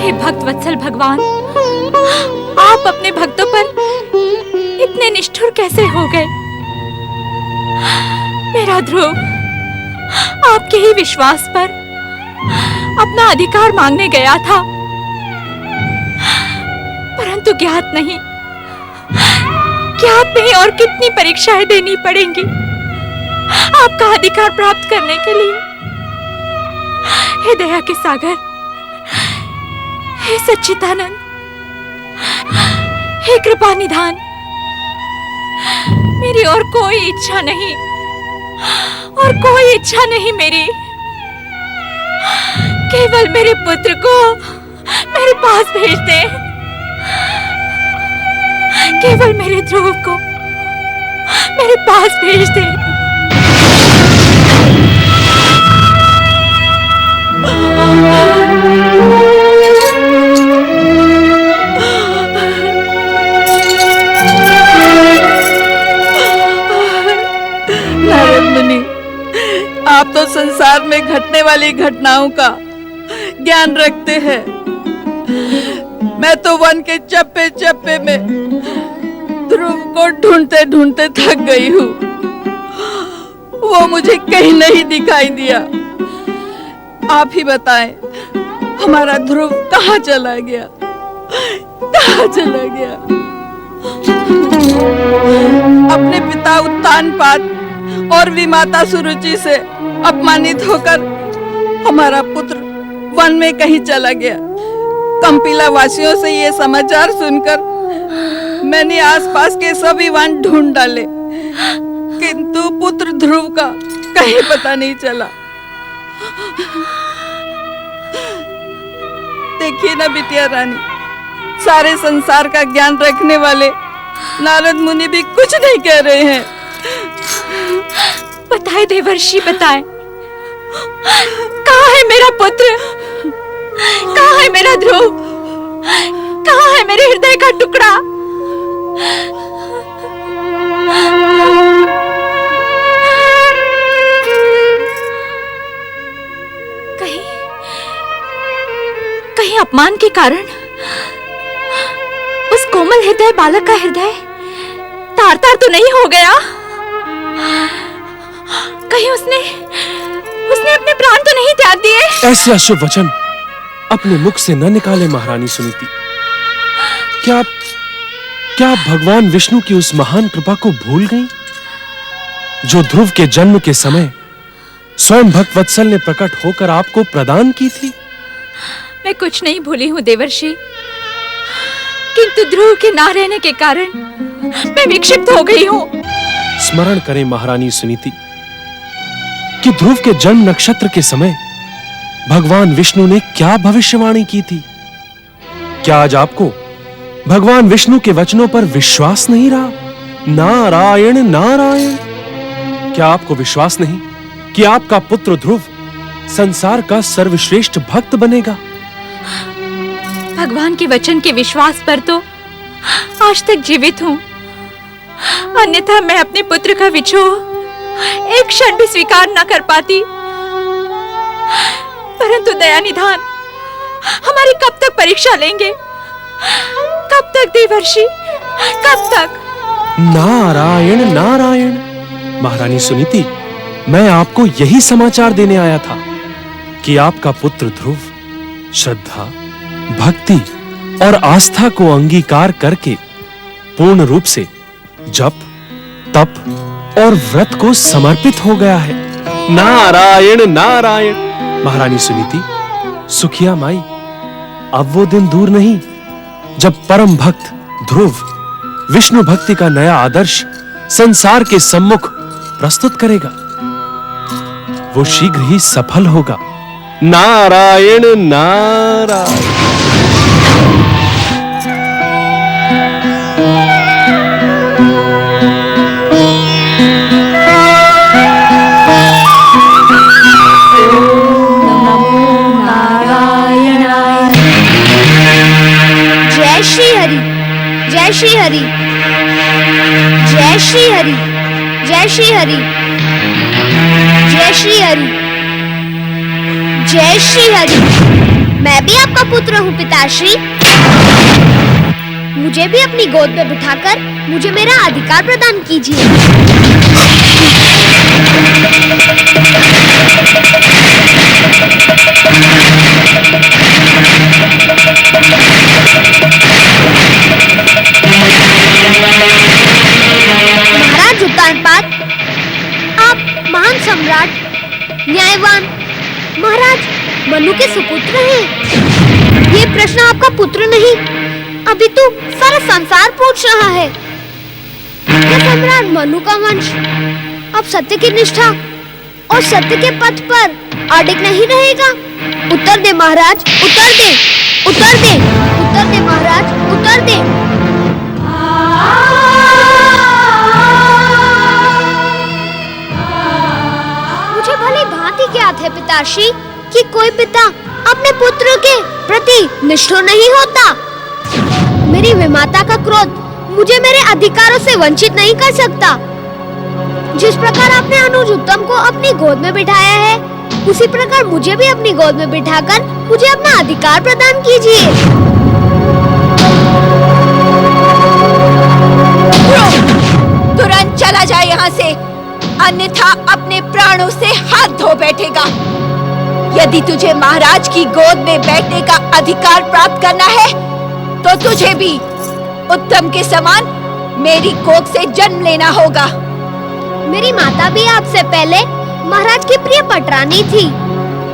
हे भक्त वत्सल भगवान, आप अपने भक्तों पर इतने निष्ठुर कैसे हो गए? मेरा ध्रुव आपके ही विश्वास पर अपना अधिकार मांगने गया था, परंतु ज्ञात नहीं और कितनी परीक्षाएं देनी पड़ेंगी आपका अधिकार प्राप्त करने के लिए। हे दया के सागर, हे सच्चिदानंद, हे कृपा निधान, मेरी और कोई इच्छा नहीं मेरी। केवल मेरे पुत्र को मेरे पास भेज दे, केवल मेरे ध्रुव को मेरे पास भेज दे। नारद मुनि, आप तो संसार में घटने वाली घटनाओं का ज्ञान रखते हैं। मैं तो वन के चप्पे चप्पे में ध्रुव को ढूंढते ढूंढते थक गई हूँ। वो मुझे कहीं नहीं दिखाई दिया। आप ही बताएं, हमारा ध्रुव कहाँ चला गया? अपने पिता उत्तानपाद और विमाता सुरुचि से अपमानित होकर हमारा पुत्र वन में कहीं चला गया। कंपिला वासियों से ये समाचार सुनकर मैंने आसपास के सभी वन ढूंढ डाले, किंतु पुत्र ध्रुव का कहीं पता नहीं चला। देखिए ना बिटिया रानी, सारे संसार का ज्ञान रखने वाले नारद मुनि भी कुछ नहीं कह रहे हैं। बताए देवर्षि, बताए, कहाँ है मेरा पुत्र? कहाँ है मेरा ध्रुव? कहाँ है मेरे हृदय का टुकड़ा? कहीं अपमान के कारण उस कोमल हृदय बालक का हृदय तार तार तो नहीं हो गया? कहीं उसने अपने प्राण तो नहीं त्याग दिए? ऐसे अशुभ वचन अपने मुख से न निकाले महारानी सुनीति। क्या आप भगवान विष्णु की उस महान कृपा को भूल गईं, जो ध्रुव के जन्म के समय स्वयं भक्त वत्सल ने प्रकट होकर आपको प्रदान की थी? मैं कुछ नहीं भूली हूँ देवर्षि, किंतु ध्रुव के ना रहने के कारण मैं विक्षिप्त हो गई हूँ। स्मरण करें महारानी सुनीति कि ध्रुव के जन्म नक्षत्र के समय भगवान विष्णु ने क्या भविष्यवाणी की थी। क्या आज आपको भगवान विष्णु के वचनों पर विश्वास नहीं रहा? नारायण नारायण। क्या आपको विश्वास नहीं कि आपका पुत्र ध्रुव संसार का सर्वश्रेष्ठ भक्त बनेगा? भगवान के वचन के विश्वास पर तो आज तक जीवित हूँ, अन्यथा मैं अपने पुत्र का विछोह एक क्षण भी स्वीकार न कर पाती। परंतु दया निधान, हमारी कब तक परीक्षा लेंगे? कब तक देवर्षि, कब तक? नारायण नारायण। महारानी सुनीति, मैं आपको यही समाचार देने आया था कि आपका पुत्र ध्रुव श्रद्धा, भक्ति और आस्था को अंगीकार करके पूर्ण रूप से जप, तप और व्रत को समर्पित हो गया है। नारायण नारायण। महारानी सुनीति, सुखिया माई, अब वो दिन दूर नहीं जब परम भक्त ध्रुव विष्णु भक्ति का नया आदर्श संसार के सम्मुख प्रस्तुत करेगा। वो शीघ्र ही सफल होगा। नारायण नारायण। जय श्री हरि, जय श्री हरि, जय श्री हरि, जय श्री हरि, जय श्री हरि, जय श्री हरि। मैं भी आपका पुत्र हूँ पिताश्री। मुझे भी अपनी गोद में बिठाकर मुझे मेरा अधिकार प्रदान कीजिए। महाराज उत्तानपाद, आप महान सम्राट, न्यायवान महाराज मनु के सुपुत्र हैं। ये प्रश्न आपका पुत्र नहीं, अभी तो सारा संसार पूछ रहा है। क्या सम्राट मनु का वंश अब सत्य की निष्ठा और सत्य के पथ पर अडिग नहीं रहेगा? उत्तर दे महाराज, उत्तर दे, उत्तर दे, उत्तर दे महाराज, उत्तर दे। मुझे भली भांति ज्ञात है पिताश्री कि कोई पिता अपने पुत्र के प्रति निष्ठुर नहीं होता। मेरी विमाता का क्रोध मुझे मेरे अधिकारों से वंचित नहीं कर सकता। जिस प्रकार आपने अनुज उत्तम को अपनी गोद में बिठाया है, उसी प्रकार मुझे भी अपनी गोद में बिठाकर मुझे अपना अधिकार प्रदान कीजिए। तुरंत चला जाए यहाँ से, अन्यथा अपने प्राणों से हाथ धो बैठेगा। यदि तुझे महाराज की गोद में बैठने का अधिकार प्राप्त करना है, तो तुझे भी उत्तम के समान मेरी कोख से जन्म लेना होगा। मेरी माता भी आपसे पहले महाराज की प्रिय पटरानी थी।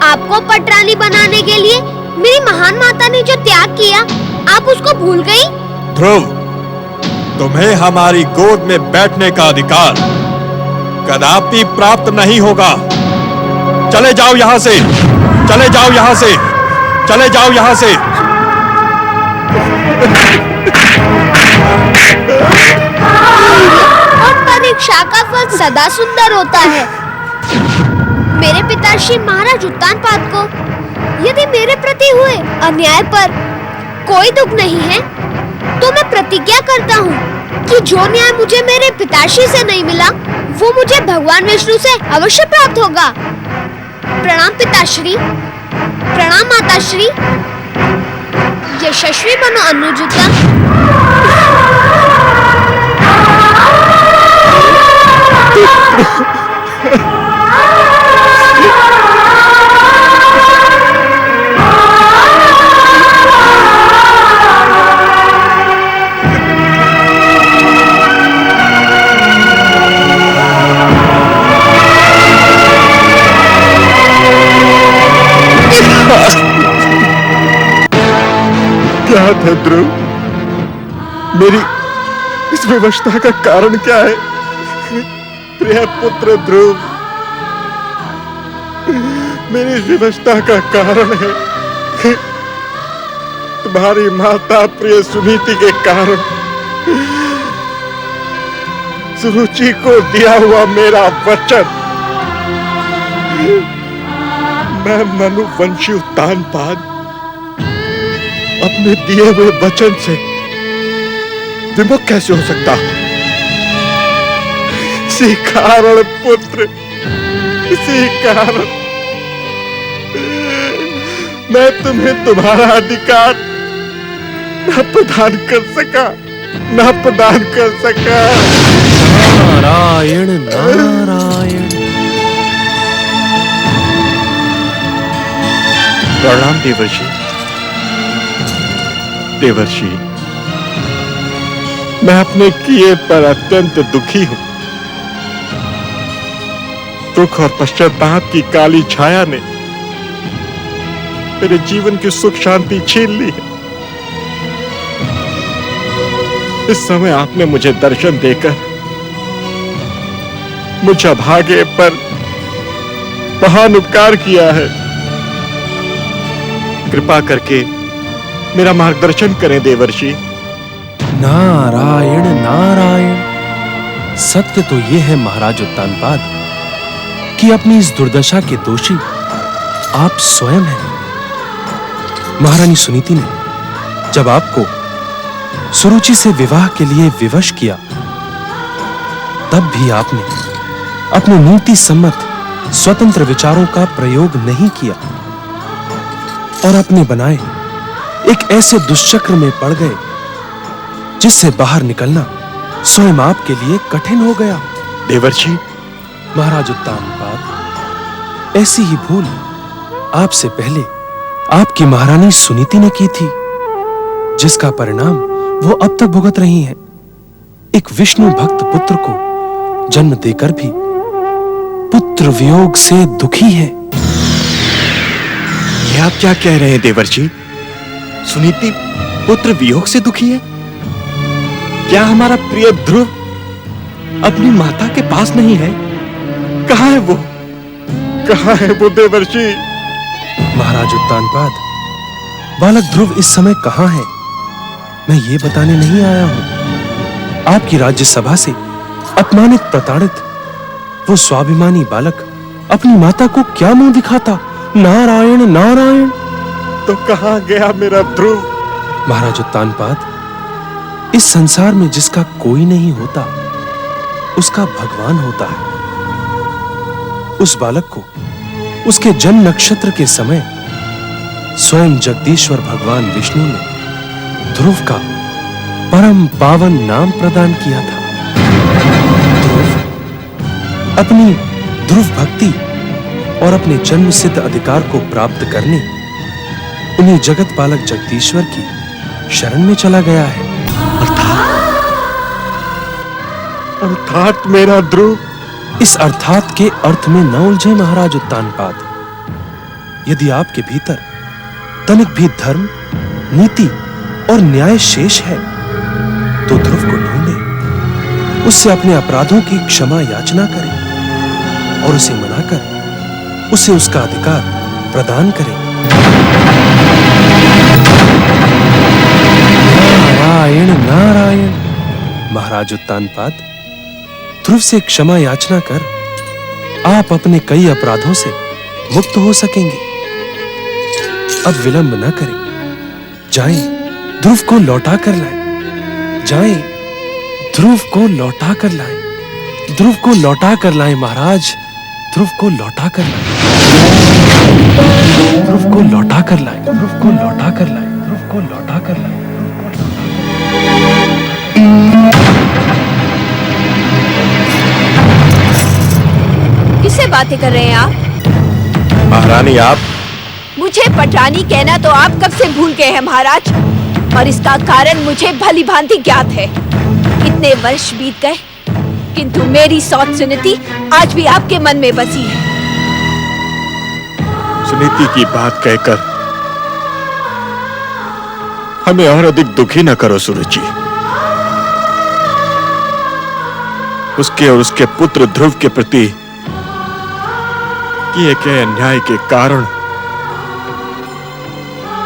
आपको पटरानी बनाने के लिए मेरी महान माता ने जो त्याग किया, आप उसको भूल गई? ध्रुव, तुम्हें हमारी गोद में बैठने का अधिकार कदापि प्राप्त नहीं होगा। चले जाओ यहाँ से, चले जाओ यहाँ से, चले जाओ यहाँ से। और परीक्षा का फल सदा सुंदर होता है। मेरे पिताश्री महाराज उत्तानपाद को यदि मेरे प्रति हुए अन्याय पर कोई दुख नहीं है, तो मैं प्रतिज्ञा करता हूँ कि जो न्याय मुझे मेरे पिताश्री से नहीं मिला, वो मुझे भगवान विष्णु से अवश्य प्राप्त होगा। प्रणाम पिताश्री, प्रणाम माताश्री। यशस्वी बनो अनुज उत्तम। क्या था ध्रुव? मेरी इस विवशता का कारण क्या है? प्रिय पुत्र ध्रुव, मेरी इस विवशता का कारण है तुम्हारी माता प्रिय सुनीति के कारण सुरुचि को दिया हुआ मेरा वचन। मैं मनुवंशी उत्तानपाद अपने दिए हुए वचन से विमुख कैसे हो सकता? इसी कारण पुत्र, इसी कारण मैं तुम्हें तुम्हारा अधिकार न प्रदान कर सका, न प्रदान कर सका। नारायण नारायण। प्रणाम देवर्षि। देवर्षि, मैं अपने किए पर अत्यंत दुखी हूं। दुख और पश्चाताप की काली छाया ने मेरे जीवन की सुख शांति छीन ली है। इस समय आपने मुझे दर्शन देकर मुझ अभागे पर महान उपकार किया है। कृपा करके मेरा मार्गदर्शन करें देवर्षि। नारायण नारायण। सत्य तो ये है महाराज उत्तानपाद कि अपनी इस दुर्दशा के दोषी आप स्वयं हैं। महारानी सुनीति ने जब आपको सुरुचि से विवाह के लिए विवश किया, तब भी आपने अपने नीति सम्मत स्वतंत्र विचारों का प्रयोग नहीं किया। और अपने बनाए एक ऐसे दुष्चक्र में पड़ गए जिससे बाहर निकलना स्वयं आपके लिए कठिन हो गया। देवर्षि, महाराज उत्तानपाद, ऐसी ही भूल आपसे पहले आपकी महारानी सुनीति ने की थी, जिसका परिणाम वो अब तक भुगत रही हैं। एक विष्णु भक्त पुत्र को जन्म देकर भी पुत्र वियोग से दुखी है। ये आप क्या कह रहे हैं देवर्षि? सुनीति पुत्र वियोग से दुखी है? क्या हमारा प्रिय ध्रुव अपनी माता के पास नहीं है? कहाँ है वो? कहाँ है वो देवर्षि? महाराज उत्तानपाद, बालक ध्रुव इस समय कहाँ है, मैं ये बताने नहीं आया हूं। आपकी राज्यसभा से अपमानित प्रताड़ित वो स्वाभिमानी बालक अपनी माता को क्या मुंह दिखाता? नारायण नारायण। तो कहाँ गया मेरा ध्रुव? महाराज उत्तानपाद, इस संसार में जिसका कोई नहीं होता उसका भगवान होता है। उस बालक को उसके जन्म नक्षत्र के समय स्वयं जगदीश्वर भगवान विष्णु ने ध्रुव का परम पावन नाम प्रदान किया था। ध्रुव अपनी ध्रुव भक्ति और अपने जन्म सिद्ध अधिकार को प्राप्त करने उन्हीं जगत पालक जगदीश्वर की शरण में चला गया है। अर्थात मेरा ध्रुव। इस अर्थात के अर्थ में न उलझे महाराज उत्तानपाद। यदि आपके भीतर तनिक भी धर्म, नीति और न्याय शेष है तो ध्रुव को ढूंढे, उससे अपने अपराधों की क्षमा याचना करें और उसे मनाकर उसे उसका अधिकार प्रदान करें। नारायण नारायण। महाराज उत्तानपाद, ध्रुव से क्षमा याचना कर आप अपने कई अपराधों से मुक्त हो सकेंगे। अब विलंब न करें, जाएं, ध्रुव को लौटा कर लाएं। जाएं, ध्रुव को लौटा कर लाएं। ध्रुव को लौटा कर लाएं महाराज। ध्रुव को लौटा कर लाएं। ध्रुव को लौटा कर लाएं। ध्रुव को लौटा कर लाएं। ध्रुव को लौटा कर लाएं। किससे बातें कर रहे हैं आप? महारानी, आप मुझे पटरानी कहना तो आप कब से भूल गए हैं महाराज, और इसका कारण मुझे भली भांति ज्ञात है। इतने वर्ष बीत गए किंतु मेरी सौत सुनीति आज भी आपके मन में बसी है। सुनीति की बात कहकर हमें और अधिक दुखी न करो सुरुचि। उसके और उसके पुत्र ध्रुव के प्रति किए गए अन्याय के कारण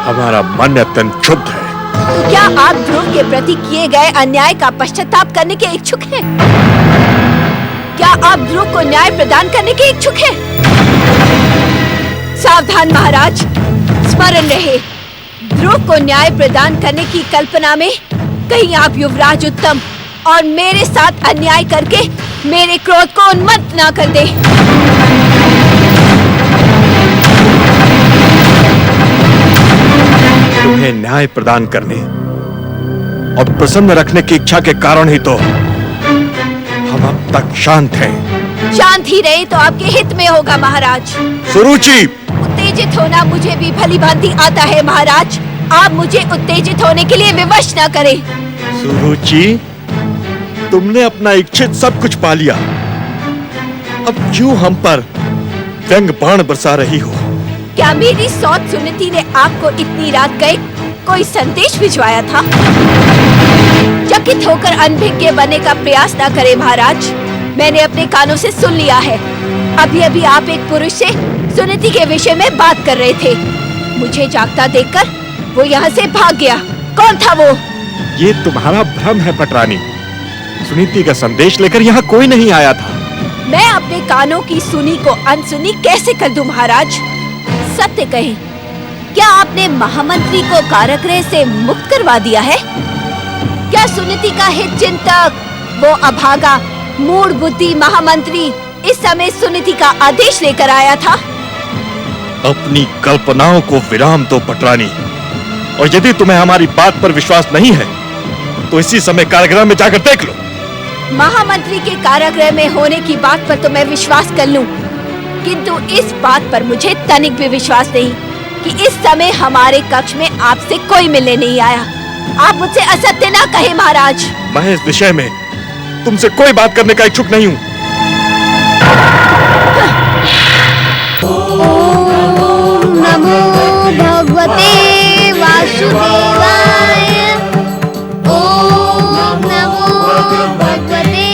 हमारा मन अत्यंत क्षुब्ध है। तो क्या आप ध्रुव के प्रति किए गए अन्याय का पश्चाताप करने के इच्छुक हैं? क्या आप ध्रुव को न्याय प्रदान करने के इच्छुक हैं? सावधान महाराज, स्मरण रहे, ध्रुव को न्याय प्रदान करने की कल्पना में कहीं आप युवराज उत्तम और मेरे साथ अन्याय करके मेरे क्रोध को उन्मत्त ना कर दे। तुम्हें न्याय प्रदान करने और प्रसन्न रखने की इच्छा के कारण ही तो हम अब तक शांत हैं। शांत ही रहे तो आपके हित में होगा महाराज। सुरुचि, उत्तेजित होना मुझे भी भली भांति आता है महाराज। आप मुझे उत्तेजित होने के लिए विवश न करें। सुरुचि, तुमने अपना इच्छित सब कुछ पा लिया, अब क्यों हम पर व्यंग बाण बरसा रही हो? क्या मेरी सौत सुनीति ने आपको इतनी रात गए कोई संदेश भिजवाया था? चकित होकर अनभिज्ञ बनने का प्रयास न करें महाराज, मैंने अपने कानों से सुन लिया है। अभी अभी आप एक पुरुष से सुनीति के विषय में बात कर रहे थे। मुझे जागता देखकर वो यहाँ से भाग गया। कौन था वो? ये तुम्हारा भ्रम है पटरानी। सुनीति का संदेश लेकर यहाँ कोई नहीं आया था। मैं अपने कानों की सुनी को अनसुनी कैसे कर दूं महाराज? सत्य कहें, क्या आपने महामंत्री को कारागृह से मुक्त करवा दिया है? क्या सुनीति का हित चिंतक, वो अभागा मूढ़ बुद्धि महामंत्री इस समय सुनीति का आदेश लेकर आया था? अपनी कल्पनाओं को विराम दो पटरानी, और यदि तुम्हें हमारी बात पर विश्वास नहीं है तो इसी समय कारागृह में जाकर देख लो। महामंत्री के कारागृह में होने की बात पर तो मैं विश्वास कर लूं, किंतु इस बात पर मुझे तनिक भी विश्वास नहीं कि इस समय हमारे कक्ष में आपसे कोई मिलने नहीं आया। आप मुझसे असत्य ना कहे महाराज। मैं इस विषय में तुमसे कोई बात करने का इच्छुक नहीं हूँ। नमो भगवते वासुदेवाय। ओम नमो भगवते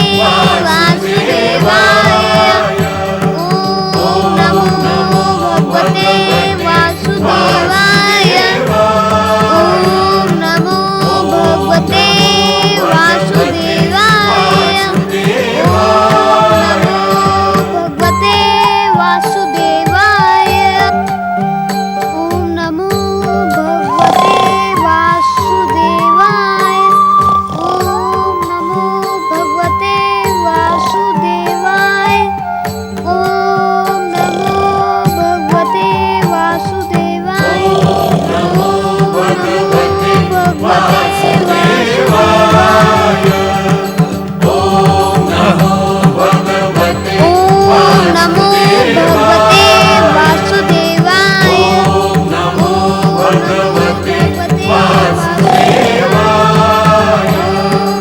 वासुदेवाय। ओम नमो भगवते वासुदेवाय। ओम नमो भगवते वासुदेवाय। ओम नमो भगवते वासुदेवाय। ओम नमो भगवते वासुदेवाय। ओम नमो भगवते वासुदेवाय। ओम नमो भगवते वासुदेवाय। ओम नमो भगवते वासुदेवाय। ओम नमो भगवते वासुदेवाय।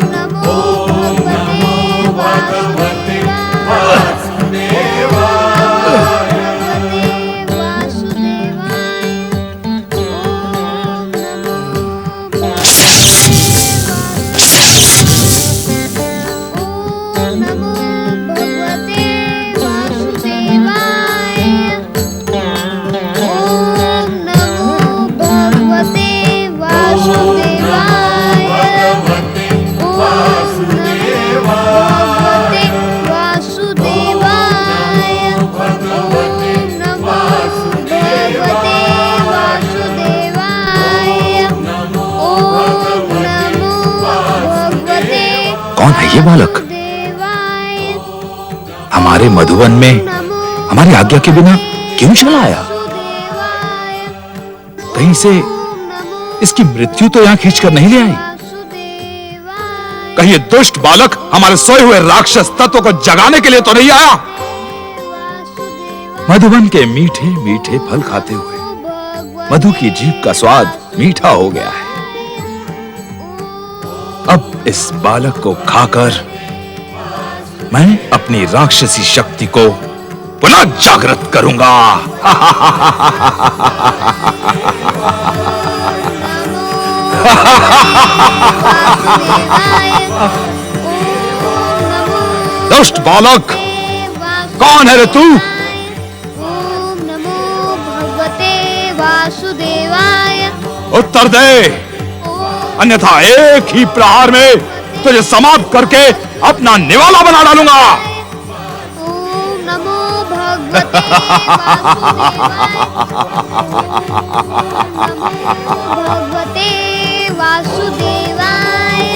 ओम नमो भगवते कौन है ये बालक? हमारे मधुवन में हमारी आज्ञा के बिना क्यों चला आया? कहीं से इसकी मृत्यु तो यहाँ खींचकर नहीं ले आई? कहीं ये दुष्ट बालक हमारे सोए हुए राक्षस तत्व को जगाने के लिए तो नहीं आया? मधुवन के मीठे मीठे फल खाते हुए मधु की जीभ का स्वाद मीठा हो गया है। अब इस बालक को खाकर मैं अपनी राक्षसी शक्ति को पुनः जागृत करूंगा। दुष्ट बालक, कौन है रे तू? ओम नमो भगवते वासुदेवाय। उत्तर दे, अन्यथा एक ही प्रहार में तुझे समाप्त करके अपना निवाला बना डालूंगा। ओम नमो भगवते वासुदेवाय।